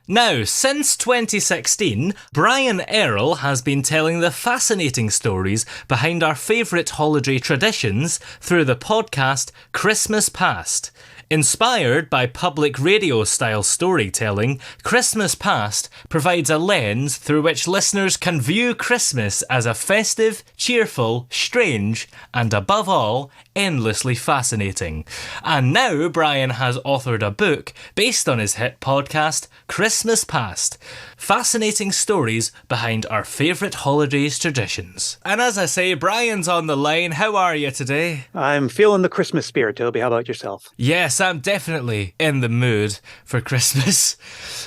Now, since 2016, Brian Earl has been telling the fascinating stories behind our favourite holiday traditions through the podcast Christmas Past. Inspired by public radio-style storytelling, Christmas Past provides a lens through which listeners can view Christmas as a festive, cheerful, strange, and above all, endlessly fascinating. And now Brian has authored a book based on his hit podcast, Christmas Past. Fascinating stories behind our favourite holidays traditions. And as I say, Brian's on the line. How are you today? I'm feeling the Christmas spirit, Toby. How about yourself? Yes, I'm definitely in the mood for Christmas.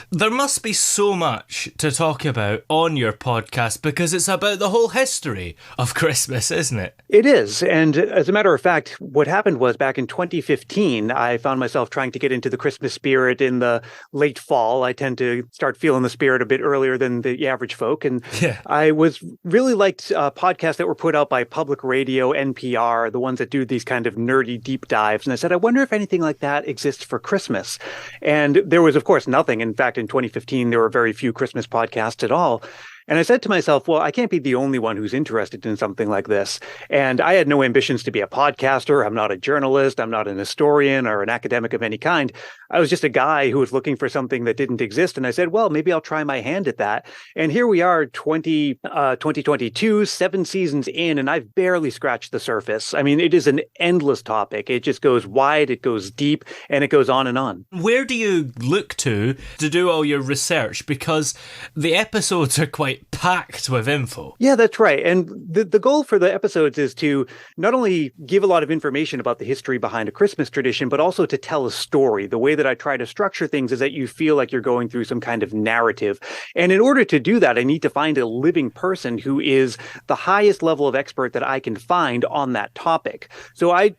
There must be so much to talk about on your podcast because it's about the whole history of Christmas, isn't it? It is. And as a matter of fact, what happened was back in 2015, I found myself trying to get into the Christmas spirit in the late fall. I tend to start feeling the spirit a bit earlier than the average folk. And I was really liked podcasts that were put out by public radio, NPR, the ones that do these kind of nerdy deep dives. And I said, I wonder if anything like that exists for Christmas. And there was, of course, nothing. In fact, in 2015, there were very few Christmas podcasts at all. And I said to myself, well, I can't be the only one who's interested in something like this. And I had no ambitions to be a podcaster. I'm not a journalist. I'm not an historian or an academic of any kind. I was just a guy who was looking for something that didn't exist. And I said, well, maybe I'll try my hand at that. And here we are, 2022, 7 seasons in, and I've barely scratched the surface. I mean, it is an endless topic. It just goes wide, it goes deep, and it goes on and on. Where do you look to do all your research? Because the episodes are quite packed with info. Yeah, that's right. And the goal for the episodes is to not only give a lot of information about the history behind a Christmas tradition, but also to tell a story. The way that I try to structure things is that you feel like you're going through some kind of narrative. And in order to do that, I need to find a living person who is the highest level of expert that I can find on that topic. So I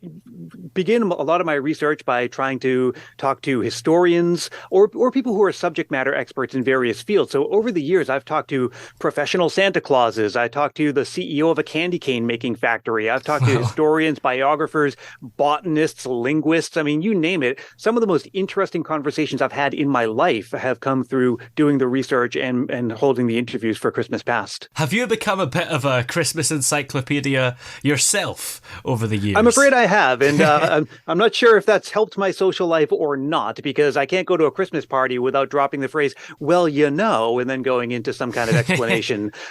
begin a lot of my research by trying to talk to historians or people who are subject matter experts in various fields. So over the years, I've talked to professional Santa Clauses. I talked to the CEO of a candy cane making factory. I've talked to historians, biographers, botanists, linguists. I mean, you name it. Some of the most interesting conversations I've had in my life have come through doing the research and holding the interviews for Christmas Past. Have you become a bit of a Christmas encyclopedia yourself over the years? I'm afraid I have. And I'm not sure if that's helped my social life or not, because I can't go to a Christmas party without dropping the phrase, well, you know, and then going into some kind of explanation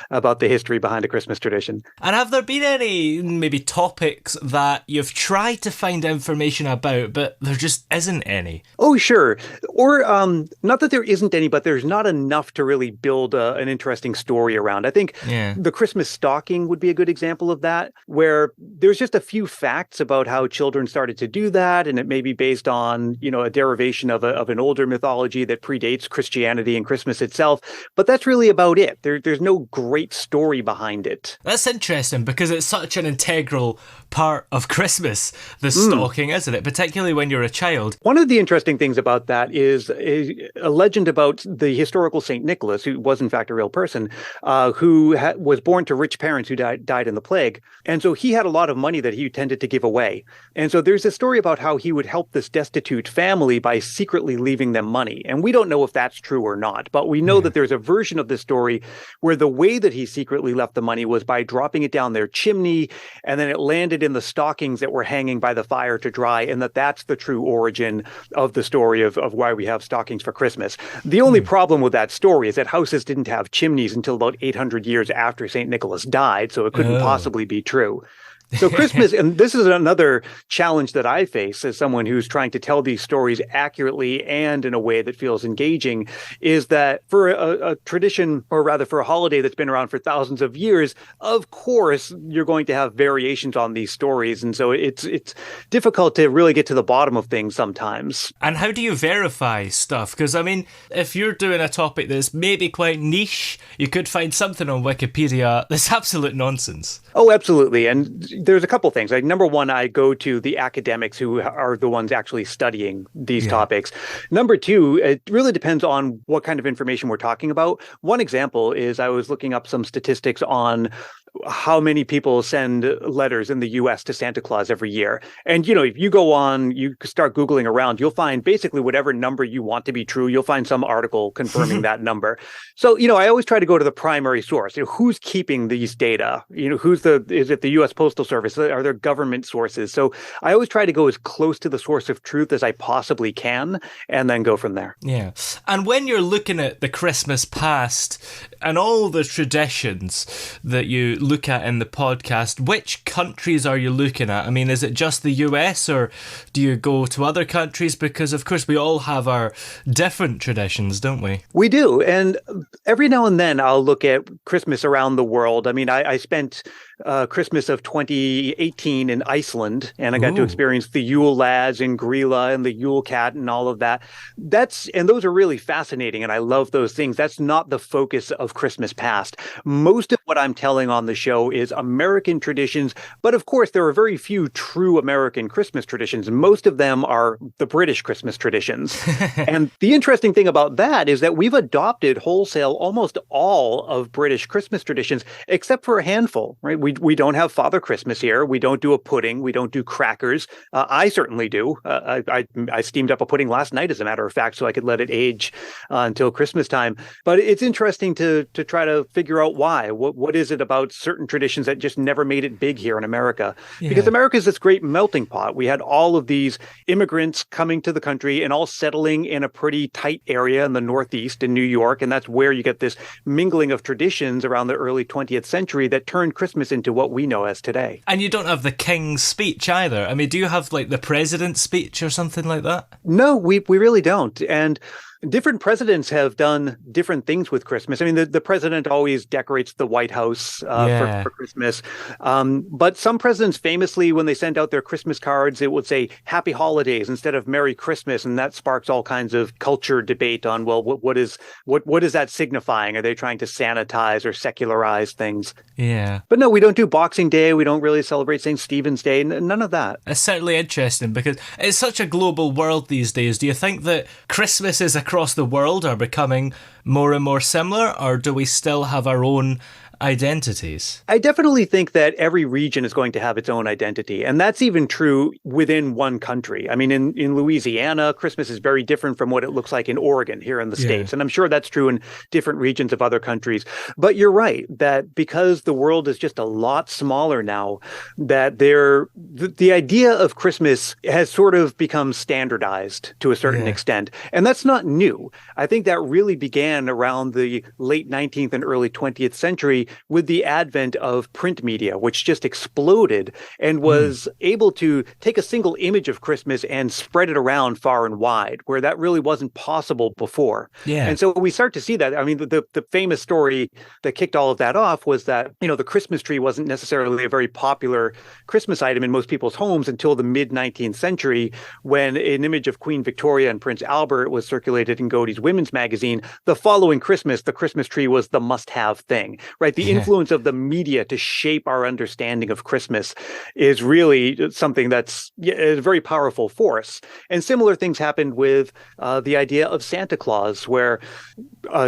about the history behind a Christmas tradition. And have there been any maybe topics that you've tried to find information about, but there just isn't any? Oh, sure. Or not that there isn't any, but there's not enough to really build an interesting story around. I think the Christmas stocking would be a good example of that, where there's just a few facts about how children started to do that, and it may be based on, you know, a derivation of an older mythology that predates Christianity and Christmas itself. But that's really about it. There's no great story behind it. That's interesting because it's such an integral part of Christmas, the stocking, isn't it? Particularly when you're a child. One of the interesting things about that is a legend about the historical St. Nicholas, who was in fact a real person, who was born to rich parents who died in the plague. And so he had a lot of money that he tended to give away. And so there's a story about how he would help this destitute family by secretly leaving them money. And we don't know if that's true or not, but we know that there's a version of this story where the way that he secretly left the money was by dropping it down their chimney, and then it landed in the stockings that were hanging by the fire to dry, and that's the true origin of the story of why we have stockings for Christmas. The only problem with that story is that houses didn't have chimneys until about 800 years after St. Nicholas died, so it couldn't possibly be true. So Christmas, and this is another challenge that I face as someone who's trying to tell these stories accurately and in a way that feels engaging, is that for a tradition, or rather for a holiday that's been around for thousands of years, of course, you're going to have variations on these stories. And so it's difficult to really get to the bottom of things sometimes. And how do you verify stuff? Because, I mean, if you're doing a topic that's maybe quite niche, you could find something on Wikipedia that's absolute nonsense. Oh, absolutely. And there's a couple things. Like, number one, I go to the academics who are the ones actually studying these topics. Number two, it really depends on what kind of information we're talking about. One example is I was looking up some statistics on how many people send letters in the US to Santa Claus every year. And, you know, if you go on, you start Googling around, you'll find basically whatever number you want to be true. You'll find some article confirming that number. So, you know, I always try to go to the primary source. You know, who's keeping these data? You know, is it the US Postal Service? Are there government sources? So I always try to go as close to the source of truth as I possibly can and then go from there. Yeah. And when you're looking at the Christmas past and all the traditions that you look at in the podcast, which countries are you looking at? I mean, is it just the US or do you go to other countries? Because, of course, we all have our different traditions, don't we? We do. And every now and then I'll look at Christmas around the world. I mean, I spent Christmas of 2018 in Iceland, and I got to experience the Yule lads and Grilla and the Yule cat and all of that. And those are really fascinating, and I love those things. That's not the focus of Christmas past. Most of what I'm telling on the show is American traditions, but of course there are very few true American Christmas traditions. Most of them are the British Christmas traditions. And the interesting thing about that is that we've adopted wholesale almost all of British Christmas traditions, except for a handful, right? We don't have Father Christmas here. We don't do a pudding. We don't do crackers. I certainly do. I steamed up a pudding last night, as a matter of fact, so I could let it age until Christmas time. But it's interesting to try to figure out why. What is it about certain traditions that just never made it big here in America? Yeah. Because America is this great melting pot. We had all of these immigrants coming to the country and all settling in a pretty tight area in the Northeast in New York. And that's where you get this mingling of traditions around the early 20th century that turned Christmas into what we know as today. And you don't have the King's speech either. I mean, do you have like the President's speech or something like that? No, we really don't. And different presidents have done different things with Christmas. I mean, the president always decorates the White House for Christmas. But some presidents famously, when they sent out their Christmas cards, it would say Happy Holidays instead of Merry Christmas. And that sparks all kinds of culture debate on, well, what is that signifying? Are they trying to sanitize or secularize things? Yeah. But no, we don't do Boxing Day. We don't really celebrate St. Stephen's Day. None of that. It's certainly interesting because it's such a global world these days. Do you think that Christmas is across the world are becoming more and more similar, or do we still have our own identities? I definitely think that every region is going to have its own identity. And that's even true within one country. I mean, in Louisiana, Christmas is very different from what it looks like in Oregon here in the States. And I'm sure that's true in different regions of other countries. But you're right that because the world is just a lot smaller now, that the idea of Christmas has sort of become standardized to a certain extent. And that's not new. I think that really began around the late 19th and early 20th century with the advent of print media, which just exploded and was able to take a single image of Christmas and spread it around far and wide, where that really wasn't possible before. Yeah. And so we start to see that. I mean, the famous story that kicked all of that off was that, you know, the Christmas tree wasn't necessarily a very popular Christmas item in most people's homes until the mid-19th century, when an image of Queen Victoria and Prince Albert was circulated in Godey's Women's Magazine. The following Christmas, the Christmas tree was the must-have thing, right? The influence of the media to shape our understanding of Christmas is really something that's a very powerful force. And similar things happened with the idea of Santa Claus, where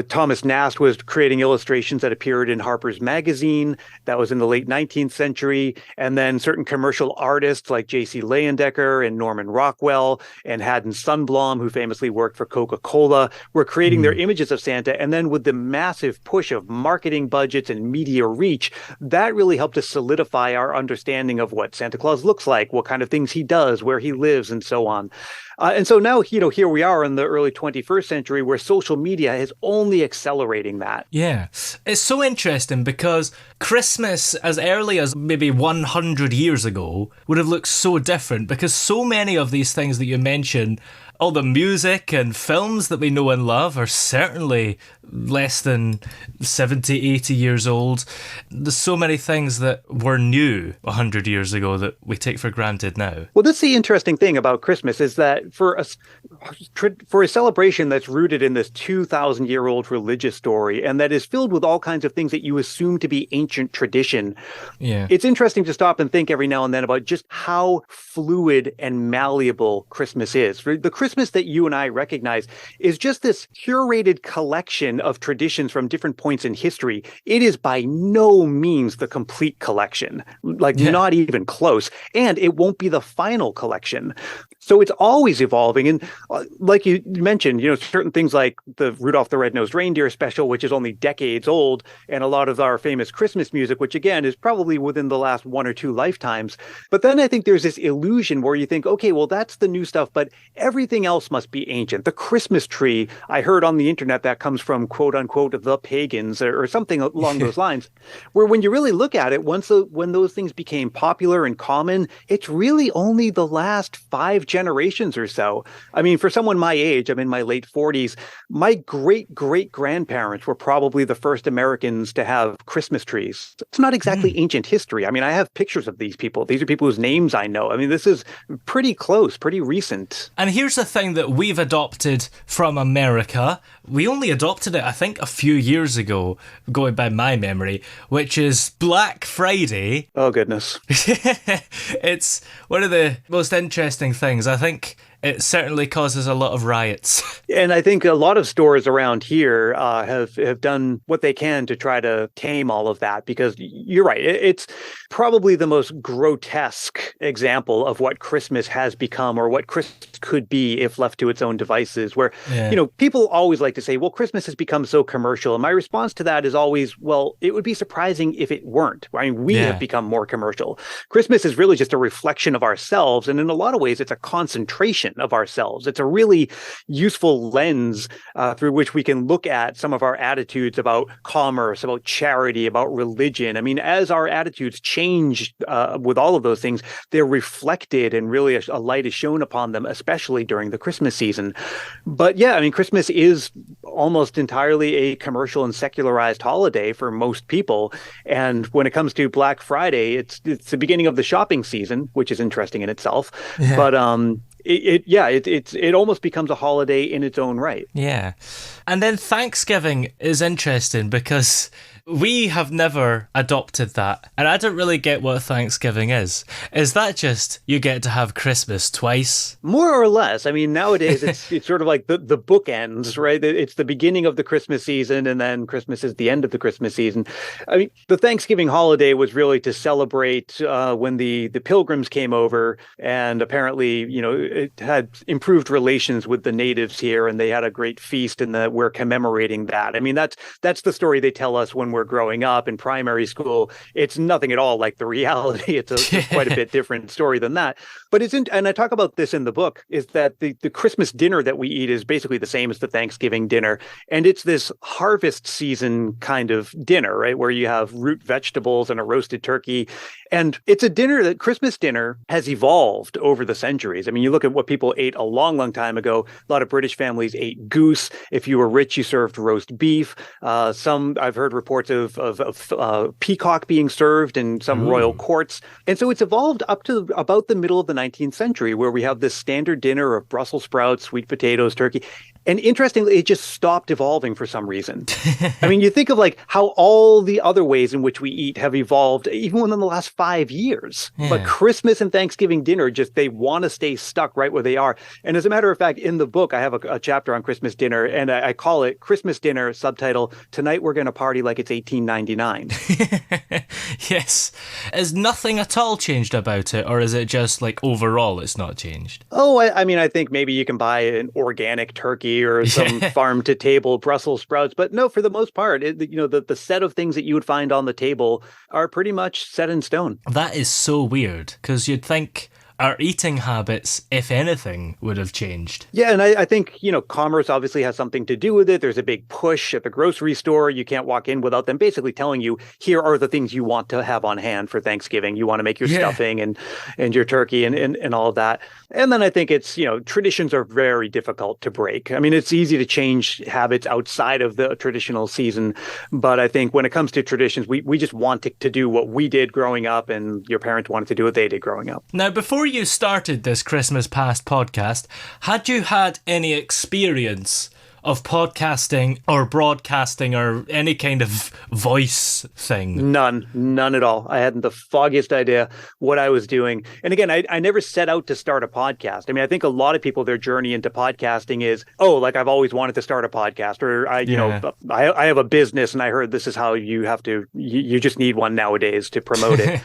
Thomas Nast was creating illustrations that appeared in Harper's Magazine. That was in the late 19th century. And then certain commercial artists like J.C. Leyendecker and Norman Rockwell and Haddon Sundblom, who famously worked for Coca-Cola, were creating their images of Santa. And then with the massive push of marketing budgets and media reach, that really helped us solidify our understanding of what Santa Claus looks like, what kind of things he does, where he lives, and so on. And so now, you know, here we are in the early 21st century where social media is only accelerating that. Yeah. It's so interesting because Christmas, as early as maybe 100 years ago, would have looked so different because so many of these things that you mentioned, all the music and films that we know and love are certainly less than 70, 80 years old. There's so many things that were new 100 years ago that we take for granted now. Well, that's the interesting thing about Christmas is that for a celebration that's rooted in this 2,000-year-old religious story and that is filled with all kinds of things that you assume to be ancient tradition, it's interesting to stop and think every now and then about just how fluid and malleable Christmas is. The Christmas Christmas that you and I recognize is just this curated collection of traditions from different points in history. It is by no means the complete collection, not even close. And it won't be the final collection. So it's always evolving. And like you mentioned, certain things like the Rudolph the Red-Nosed Reindeer special, which is only decades old, and a lot of our famous Christmas music, which again is probably within the last one or two lifetimes. But then I think there's this illusion where you think, okay, well, that's the new stuff, but everything else must be ancient. The Christmas tree, I heard on the internet, that comes from quote unquote the pagans or something along those lines, where when you really look at it, when those things became popular and common, it's really only the last 5 generations or so. I mean, for someone my age, I'm in my late 40s, my great-great-grandparents were probably the first Americans to have Christmas trees. It's not exactly ancient history. I mean, I have pictures of these people. These are people whose names I know. I mean, this is pretty close, pretty recent. And here's the thing that we've adopted from America. We only adopted it, I think, a few years ago, going by my memory, which is Black Friday. Oh, goodness. It's one of the most interesting things. I think it certainly causes a lot of riots. And I think a lot of stores around here have done what they can to try to tame all of that, because you're right. It's probably the most grotesque example of what Christmas has become, or what Christmas could be if left to its own devices, where, people always like to say, well, Christmas has become so commercial. And my response to that is always, well, it would be surprising if it weren't. I mean, we have become more commercial. Christmas is really just a reflection of ourselves. And in a lot of ways, it's a concentration of ourselves. It's a really useful lens through which we can look at some of our attitudes about commerce, about charity, about religion. I mean, as our attitudes change with all of those things, they're reflected, and really a light is shown upon them, especially during the Christmas season. But yeah, I mean, Christmas is almost entirely a commercial and secularized holiday for most people. And when it comes to Black Friday, it's the beginning of the shopping season, which is interesting in itself. Yeah. But it almost becomes a holiday in its own right. Yeah. And then Thanksgiving is interesting because we have never adopted that. And I don't really get what Thanksgiving is. Is that just you get to have Christmas twice? More or less. I mean, nowadays it's sort of like the bookends, right? It's the beginning of the Christmas season, and then Christmas is the end of the Christmas season. I mean, the Thanksgiving holiday was really to celebrate when the Pilgrims came over, and apparently, it had improved relations with the natives here, and they had a great feast, and we're commemorating that. I mean, that's the story they tell us when we're growing up in primary school. It's nothing at all like the reality. It's quite a bit different story than that. But and I talk about this in the book, is that the Christmas dinner that we eat is basically the same as the Thanksgiving dinner. And it's this harvest season kind of dinner, right? Where you have root vegetables and a roasted turkey. And it's a dinner that Christmas dinner has evolved over the centuries. I mean, you look at what people ate a long, long time ago. A lot of British families ate goose. If you were rich, you served roast beef. Some I've heard reports of peacock being served in some royal courts. And so it's evolved up to about the middle of the 19th century, where we have this standard dinner of Brussels sprouts, sweet potatoes, turkey. And interestingly, it just stopped evolving for some reason. I mean, you think of like how all the other ways in which we eat have evolved, even within the last 5 years. Yeah. But Christmas and Thanksgiving dinner, they want to stay stuck right where they are. And as a matter of fact, in the book, I have a chapter on Christmas dinner, and I call it Christmas Dinner, subtitle, Tonight We're Going to Party Like It's 1899. Yes. Has nothing at all changed about it, or is it just like overall it's not changed? Oh, I mean, I think maybe you can buy an organic turkey or some farm-to-table Brussels sprouts. But no, for the most part, the set of things that you would find on the table are pretty much set in stone. That is so weird, because you'd think our eating habits, if anything, would have changed. Yeah, and I think, commerce obviously has something to do with it. There's a big push at the grocery store. You can't walk in without them basically telling you, here are the things you want to have on hand for Thanksgiving. You want to make your stuffing and your turkey and all of that. And then I think it's, traditions are very difficult to break. I mean, it's easy to change habits outside of the traditional season. But I think when it comes to traditions, we just want to do what we did growing up, and your parents wanted to do what they did growing up. Now, before you started this Christmas Past podcast, had you had any experience of podcasting or broadcasting or any kind of voice thing? None at all. I hadn't the foggiest idea what I was doing. And again, I never set out to start a podcast. I mean, I think a lot of people, their journey into podcasting is, oh, like I've always wanted to start a podcast, or I have a business and I heard this is how you have to, you just need one nowadays to promote it.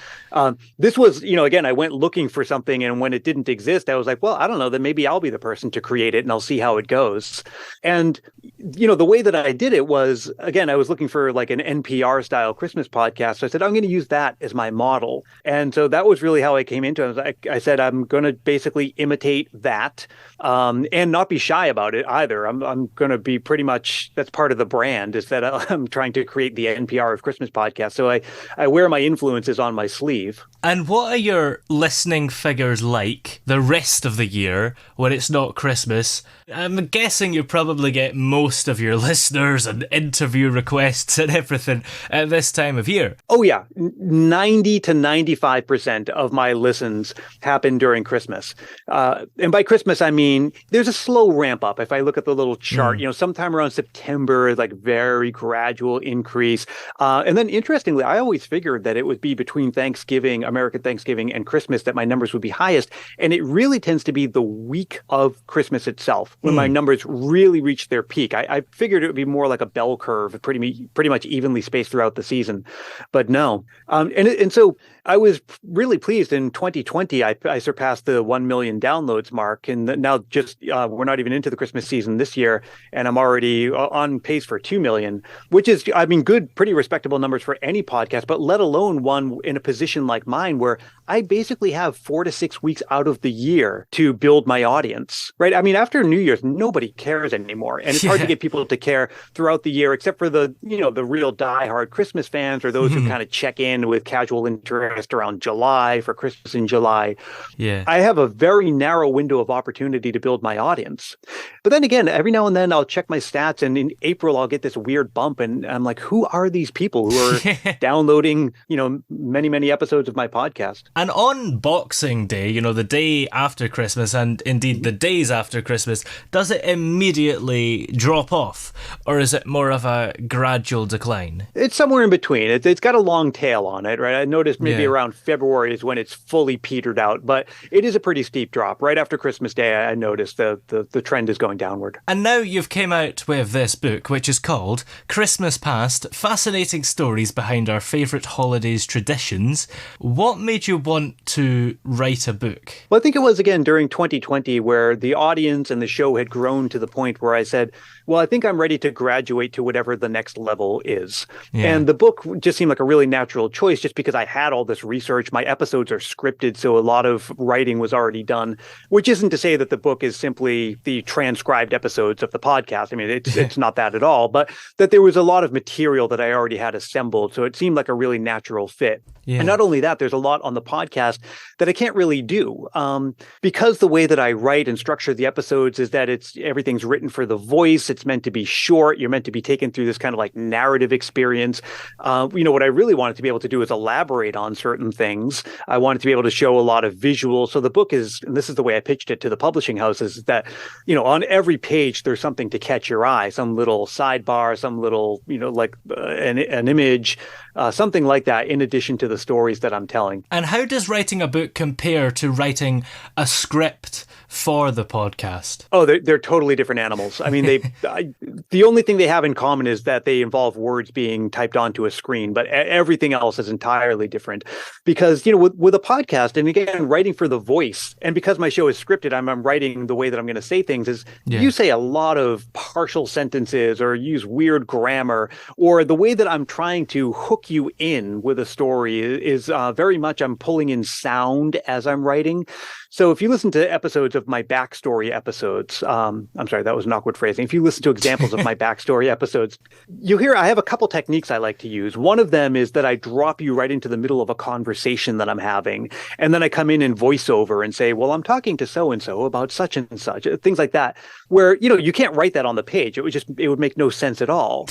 This was, again, I went looking for something, and when it didn't exist, I was like, well, I don't know, then maybe I'll be the person to create it and I'll see how it goes. And, the way that I did it was, again, I was looking for like an NPR style Christmas podcast. So I said, I'm going to use that as my model. And so that was really how I came into it. I said, I'm going to basically imitate that, and not be shy about it either. I'm going to be pretty much, that's part of the brand, is that I'm trying to create the NPR of Christmas podcast. So I wear my influences on my sleeve. And what are your listening figures like the rest of the year when it's not Christmas? I'm guessing you probably get most of your listeners and interview requests and everything at this time of year. Oh, yeah. 90 to 95% of my listens happen during Christmas. And by Christmas, I mean, there's a slow ramp up. If I look at the little chart, sometime around September, like very gradual increase. And then interestingly, I always figured that it would be between Thanksgiving, American Thanksgiving, and Christmas that my numbers would be highest. And it really tends to be the week of Christmas itself when my numbers really reach their peak. I figured it would be more like a bell curve, pretty much evenly spaced throughout the season. But no. And so I was really pleased in 2020. I surpassed the 1 million downloads mark. And now just we're not even into the Christmas season this year. And I'm already on pace for 2 million, which is, I mean, good, pretty respectable numbers for any podcast, but let alone one in a position like mine where I basically have 4 to 6 weeks out of the year to build my audience, right? I mean, after New Year's, nobody cares anymore. And it's hard to get people to care throughout the year, except for the real diehard Christmas fans, or those who kind of check in with casual interest around July for Christmas in July. Yeah. I have a very narrow window of opportunity to build my audience. But then again, every now and then I'll check my stats, and in April, I'll get this weird bump. And I'm like, who are these people who are downloading, many, many episodes of my podcast? And on Boxing Day, the day after Christmas, and indeed the days after Christmas, does it immediately drop off? Or is it more of a gradual decline? It's somewhere in between. It's got a long tail on it, right? I noticed maybe around February is when it's fully petered out, but it is a pretty steep drop. Right after Christmas Day, I noticed the trend is going downward. And now you've came out with this book, which is called Christmas Past, Fascinating Stories Behind Our Favourite Holidays Traditions. What made you want to write a book? Well, I think it was, again, during 2020 where the audience and the show had grown to the point where I said, well, I think I'm ready to graduate to whatever the next level is. Yeah. And the book just seemed like a really natural choice just because I had all this research. My episodes are scripted, so a lot of writing was already done, which isn't to say that the book is simply the transcribed episodes of the podcast. I mean, it's not that at all, but that there was a lot of material that I already had assembled. So it seemed like a really natural fit. Yeah. And not only that, there's a lot on the podcast that I can't really do because the way that I write and structure the episodes is that everything's written for the voice. It's meant to be short. You're meant to be taken through this kind of like narrative experience. What I really wanted to be able to do is elaborate on certain things. I wanted to be able to show a lot of visuals. So the book is, and this is the way I pitched it to the publishing houses, is that, on every page, there's something to catch your eye, some little sidebar, some little, an image, something like that, in addition to the stories that I'm telling. And how does writing a book compare to writing a script for the podcast? Oh, they're totally different animals. I mean, the only thing they have in common is that they involve words being typed onto a screen, but everything else is entirely different. Because, with a podcast, and again, writing for the voice, and because my show is scripted, I'm writing the way that I'm going to say things is you say a lot of partial sentences or use weird grammar, or the way that I'm trying to hook you in with a story is very much I'm pulling in sound as I'm writing. So if you listen to episodes of my backstory episodes, I'm sorry, that was an awkward phrasing. If you listen to examples of my backstory episodes, you hear I have a couple techniques I like to use. One of them is that I drop you right into the middle of a conversation that I'm having. And then I come in and voiceover and say, well, I'm talking to so-and-so about such and such, things like that, where, you can't write that on the page. It would make no sense at all.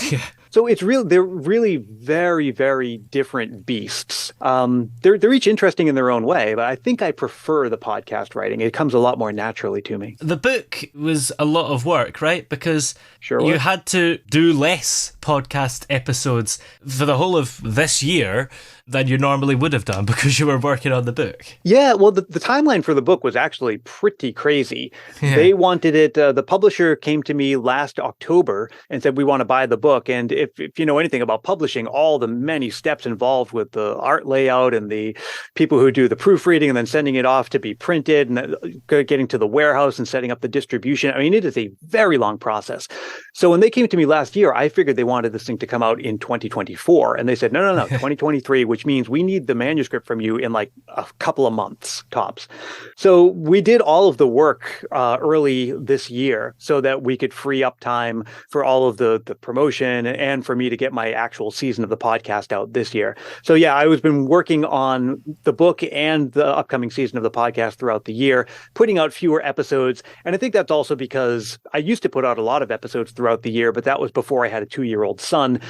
So they're really very, very different beasts. They're each interesting in their own way, but I think I prefer the podcast writing. It comes a lot more naturally to me. The book was a lot of work, right? Because you had to do less podcast episodes for the whole of this year than you normally would have done because you were working on the book. Yeah, well, the timeline for the book was actually pretty crazy. Yeah. They wanted it, the publisher came to me last October and said, we want to buy the book. And if you know anything about publishing, all the many steps involved with the art layout and the people who do the proofreading and then sending it off to be printed and getting to the warehouse and setting up the distribution. I mean, it is a very long process. So when they came to me last year, I figured they wanted this thing to come out in 2024. And they said, no, 2023, which means we need the manuscript from you in like a couple of months tops. So we did all of the work early this year so that we could free up time for all of the promotion and for me to get my actual season of the podcast out this year. So yeah, I was been working on the book and the upcoming season of the podcast throughout the year, putting out fewer episodes. And I think that's also because I used to put out a lot of episodes throughout the year, but that was before I had a 2-year-old son.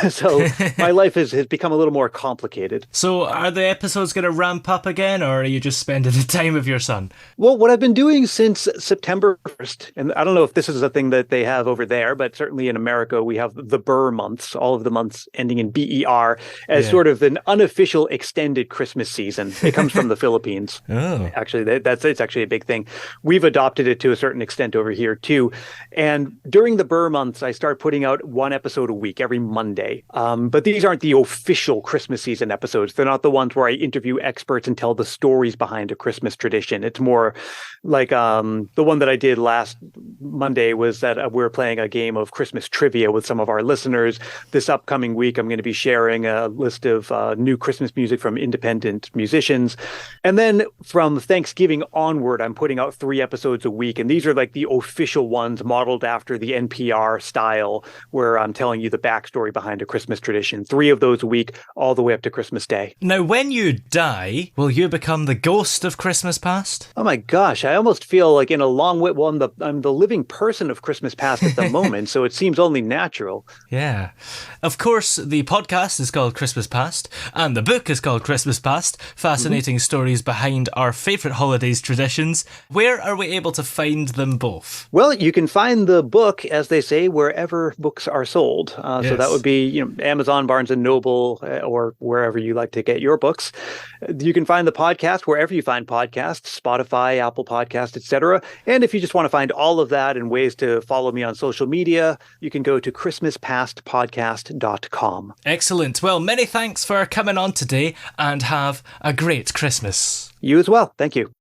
So my life has become a little more complicated. So are the episodes going to ramp up again, or are you just spending the time with your son? Well, what I've been doing since September 1st, and I don't know if this is a thing that they have over there, but certainly in America, we have the Burr months, all of the months ending in BER, as sort of an unofficial extended Christmas season. It comes from the Philippines. Oh. Actually, it's actually a big thing. We've adopted it to a certain extent over here, too. And during the Burr months, I start putting out one episode a week every Monday. But these aren't the official Christmas season episodes. They're not the ones where I interview experts and tell the stories behind a Christmas tradition. It's more like the one that I did last Monday was that we were playing a game of Christmas trivia with some of our listeners. This upcoming week, I'm going to be sharing a list of new Christmas music from independent musicians. And then from Thanksgiving onward, I'm putting out 3 episodes a week. And these are like the official ones modeled after the NPR style, where I'm telling you the backstory behind a Christmas tradition. 3 of those a week, all the way up to Christmas Day. Now, when you die, will you become the ghost of Christmas Past? Oh my gosh, I almost feel like in a long way, well, I'm the living person of Christmas Past at the moment, so it seems only natural. Yeah. Of course, the podcast is called Christmas Past, and the book is called Christmas Past, fascinating stories behind our favourite holidays traditions. Where are we able to find them both? Well, you can find the book, as they say, wherever books are sold. So that would be Amazon, Barnes & Noble, or wherever you like to get your books. You can find the podcast wherever you find podcasts, Spotify, Apple Podcasts, etc. And if you just want to find all of that and ways to follow me on social media, you can go to christmaspastpodcast.com. Excellent. Well, many thanks for coming on today and have a great Christmas. You as well. Thank you.